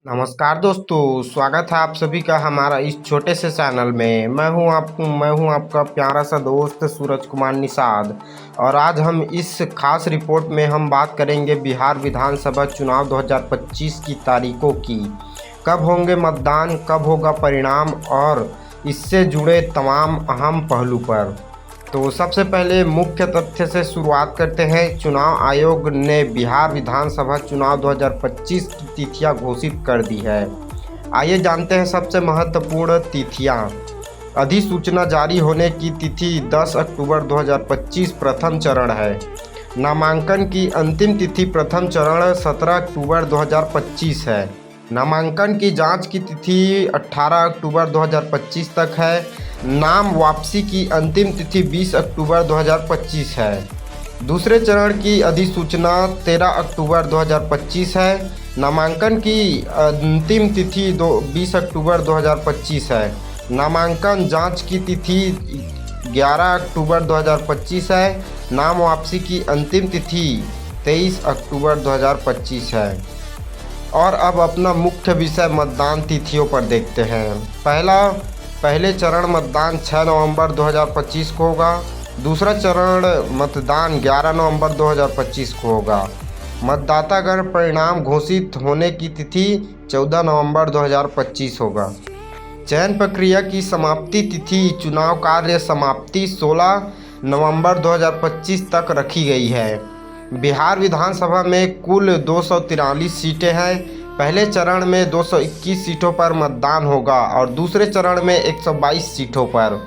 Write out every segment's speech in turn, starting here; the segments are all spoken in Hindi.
नमस्कार दोस्तों, स्वागत है आप सभी का हमारा इस छोटे से चैनल में। मैं हूं आपका प्यारा सा दोस्त सूरज कुमार निषाद। और आज हम इस खास रिपोर्ट में हम बात करेंगे बिहार विधानसभा चुनाव 2025 की तारीखों की। कब होंगे मतदान, कब होगा परिणाम और इससे जुड़े तमाम अहम पहलू पर। तो सबसे पहले मुख्य तथ्य से शुरुआत करते हैं। चुनाव आयोग ने बिहार विधानसभा चुनाव 2025 की तिथियां घोषित कर दी है। आइए जानते हैं सबसे महत्वपूर्ण तिथियां। अधिसूचना जारी होने की तिथि 10 अक्टूबर 2025 प्रथम चरण है। नामांकन की अंतिम तिथि प्रथम चरण 17 अक्टूबर 2025 है। नामांकन की जांच की तिथि 18 अक्टूबर 2025 तक है। नाम वापसी की अंतिम तिथि 20 अक्टूबर 2025 है। दूसरे चरण की अधिसूचना 13 अक्टूबर 2025 है। नामांकन की अंतिम तिथि 20 अक्टूबर 2025 है। नामांकन जांच की तिथि 11 अक्टूबर 2025 है। नाम वापसी की अंतिम तिथि 23 अक्टूबर 2025 है। और अब अपना मुख्य विषय मतदान तिथियों पर देखते हैं। पहले चरण मतदान 6 नवंबर 2025 को होगा। दूसरा चरण मतदान 11 नवंबर 2025 को होगा। मतदातागण परिणाम घोषित होने की तिथि 14 नवंबर 2025 होगा। चयन प्रक्रिया की समाप्ति तिथि चुनाव कार्य समाप्ति 16 नवंबर 2025 तक रखी गई है। बिहार विधानसभा में कुल 243 सीटें हैं। पहले चरण में 221 सीटों पर मतदान होगा और दूसरे चरण में 122 सीटों पर।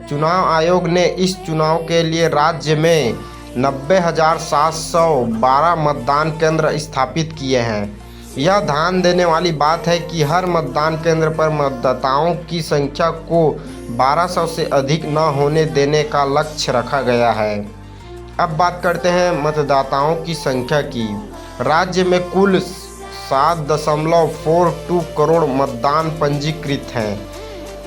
चुनाव आयोग ने इस चुनाव के लिए राज्य में 90,712 मतदान केंद्र स्थापित किए हैं। यह ध्यान देने वाली बात है कि हर मतदान केंद्र पर मतदाताओं की संख्या को 1200 से अधिक न होने देने का लक्ष्य रखा गया है। अब बात करते हैं मतदाताओं की संख्या की। राज्य में कुल 7.42 करोड़ मतदान पंजीकृत हैं।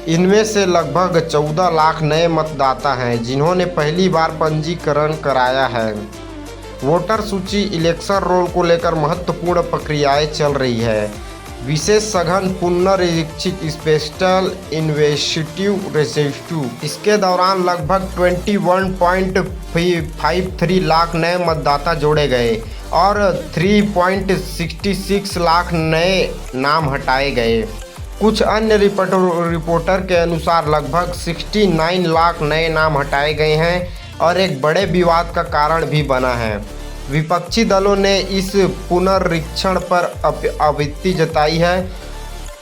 इनमें से लगभग 14 लाख नए मतदाता हैं जिन्होंने पहली बार पंजीकरण कराया है। वोटर सूची इलेक्शन रोल को लेकर महत्वपूर्ण प्रक्रियाएं चल रही है। विशेष सघन पुनरीक्षित स्पेशल इन्वेस्टिगेटिव रेजिस्ट्री, इसके दौरान लगभग 21.53 लाख नए मतदाता जोड़े गए और 3.66 लाख नए नाम हटाए गए। कुछ अन्य रिपोर्टर के अनुसार लगभग 69 लाख नए नाम हटाए गए हैं और एक बड़े विवाद का कारण भी बना है। विपक्षी दलों ने इस पुनरीक्षण पर आपत्ति जताई है।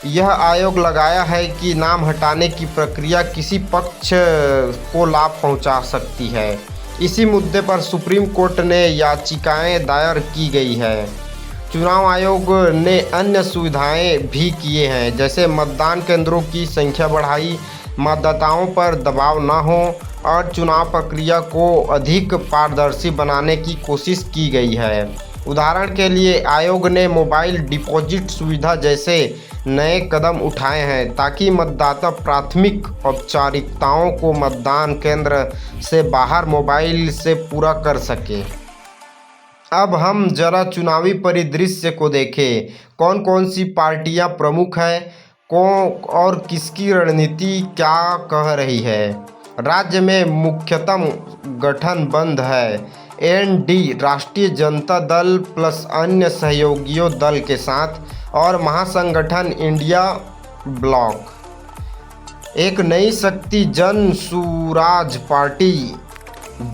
यह आयोग लगाया है कि नाम हटाने की प्रक्रिया किसी पक्ष को लाभ पहुंचा सकती है। इसी मुद्दे पर सुप्रीम कोर्ट ने याचिकाएं दायर की गई है। चुनाव आयोग ने अन्य सुविधाएं भी किए हैं, जैसे मतदान केंद्रों की संख्या बढ़ाई, मतदाताओं पर दबाव न हो और चुनाव प्रक्रिया को अधिक पारदर्शी बनाने की कोशिश की गई है। उदाहरण के लिए आयोग ने मोबाइल डिपॉजिट सुविधा जैसे नए कदम उठाए हैं ताकि मतदाता प्राथमिक औपचारिकताओं को मतदान केंद्र से बाहर मोबाइल से पूरा कर सके। अब हम जरा चुनावी परिदृश्य को देखें। कौन कौन सी पार्टियां प्रमुख हैं, और किसकी रणनीति क्या कह रही है। राज्य में मुख्यतम गठन बंद है। एनडी राष्ट्रीय जनता दल प्लस अन्य सहयोगियों दल के साथ और महासंगठन इंडिया ब्लॉक। एक नई शक्ति जन सुराज पार्टी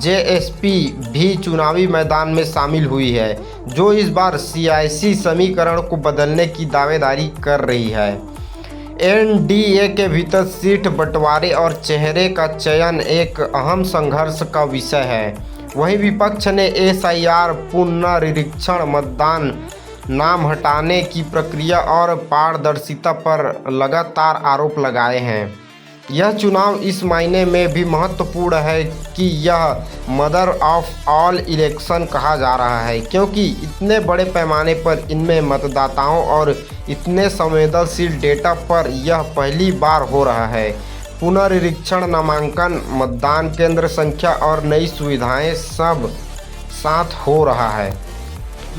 जेएसपी भी चुनावी मैदान में शामिल हुई है, जो इस बार सियासी समीकरण को बदलने की दावेदारी कर रही है। एनडीए के भीतर सीट बंटवारे और चेहरे का चयन एक अहम संघर्ष का विषय है। वहीं विपक्ष ने एसआईआर, पुनरीक्षण, मतदान, नाम हटाने की प्रक्रिया और पारदर्शिता पर लगातार आरोप लगाए हैं। यह चुनाव इस मायने में भी महत्वपूर्ण है कि यह मदर ऑफ ऑल इलेक्शन कहा जा रहा है, क्योंकि इतने बड़े पैमाने पर इनमें मतदाताओं और इतने संवेदनशील डेटा पर यह पहली बार हो रहा है। पुनरीक्षण, नामांकन, मतदान केंद्र संख्या और नई सुविधाएं सब साथ हो रहा है।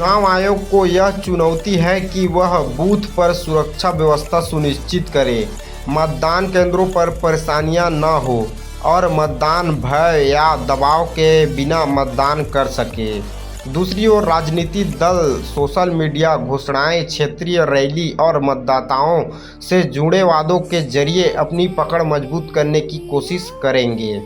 चुनाव आयोग को यह चुनौती है कि वह बूथ पर सुरक्षा व्यवस्था सुनिश्चित करे, मतदान केंद्रों पर परेशानियां न हो और मतदान भय या दबाव के बिना मतदान कर सके। दूसरी ओर राजनीतिक दल सोशल मीडिया घोषणाएं, क्षेत्रीय रैली और मतदाताओं से जुड़े वादों के जरिए अपनी पकड़ मजबूत करने की कोशिश करेंगे।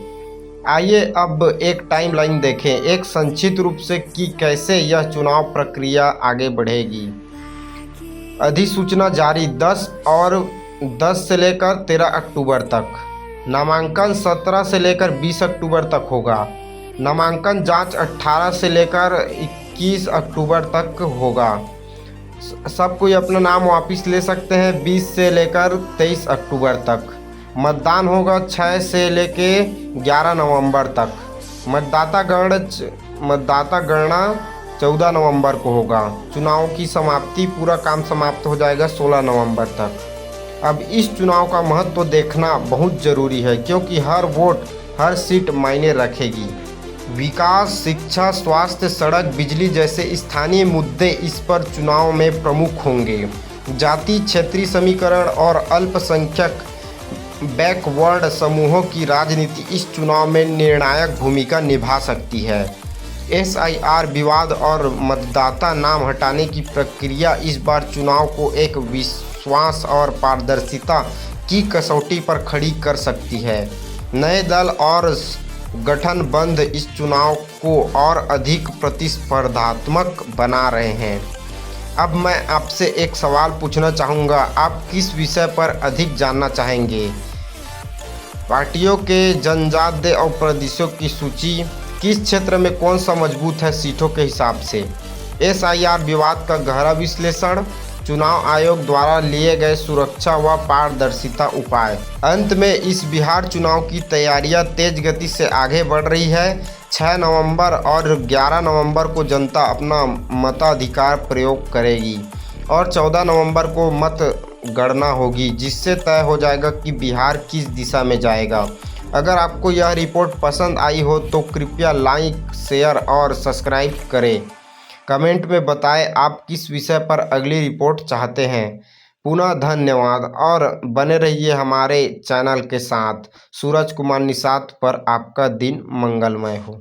आइए अब एक टाइमलाइन देखें, एक संक्षिप्त रूप से कि कैसे यह चुनाव प्रक्रिया आगे बढ़ेगी। अधिसूचना जारी 10 से लेकर 13 अक्टूबर तक। नामांकन 17 से लेकर 20 अक्टूबर तक होगा। नामांकन जांच 18 से लेकर 21 अक्टूबर तक होगा। सब कोई अपना नाम वापस ले सकते हैं 20 से लेकर 23 अक्टूबर तक। मतदान होगा 6 से लेके 11 नवंबर तक। मतदाता गणना 14 नवंबर को होगा। चुनाव की समाप्ति, पूरा काम समाप्त हो जाएगा 16 नवंबर तक। अब इस चुनाव का महत्व देखना बहुत ज़रूरी है क्योंकि हर वोट, हर सीट मायने रखेगी। विकास, शिक्षा, स्वास्थ्य, सड़क, बिजली जैसे स्थानीय मुद्दे इस पर चुनाव में प्रमुख होंगे। जाति, क्षेत्रीय समीकरण और अल्पसंख्यक बैकवर्ड समूहों की राजनीति इस चुनाव में निर्णायक भूमिका निभा सकती है। SIR विवाद और मतदाता नाम हटाने की प्रक्रिया इस बार चुनाव को एक विश्वास और पारदर्शिता की कसौटी पर खड़ी कर सकती है। नए दल और गठबंधन इस चुनाव को और अधिक प्रतिस्पर्धात्मक बना रहे हैं। अब मैं आपसे एक सवाल पूछना चाहूँगा, आप किस विषय पर अधिक जानना चाहेंगे? पार्टियों के जनजातीय और प्रदेशों की सूची, किस क्षेत्र में कौन सा मजबूत है सीटों के हिसाब से, SIR विवाद का गहरा विश्लेषण, चुनाव आयोग द्वारा लिए गए सुरक्षा व पारदर्शिता उपाय। अंत में इस बिहार चुनाव की तैयारियां तेज गति से आगे बढ़ रही है। 6 नवंबर और 11 नवंबर को जनता अपना मताधिकार प्रयोग करेगी और 14 नवंबर को मत गणना होगी, जिससे तय हो जाएगा कि बिहार किस दिशा में जाएगा। अगर आपको यह रिपोर्ट पसंद आई हो तो कृपया लाइक, शेयर और सब्सक्राइब करें। कमेंट में बताएं आप किस विषय पर अगली रिपोर्ट चाहते हैं। पुनः धन्यवाद और बने रहिए हमारे चैनल के साथ। सूरज कुमार निषाद पर आपका दिन मंगलमय हो।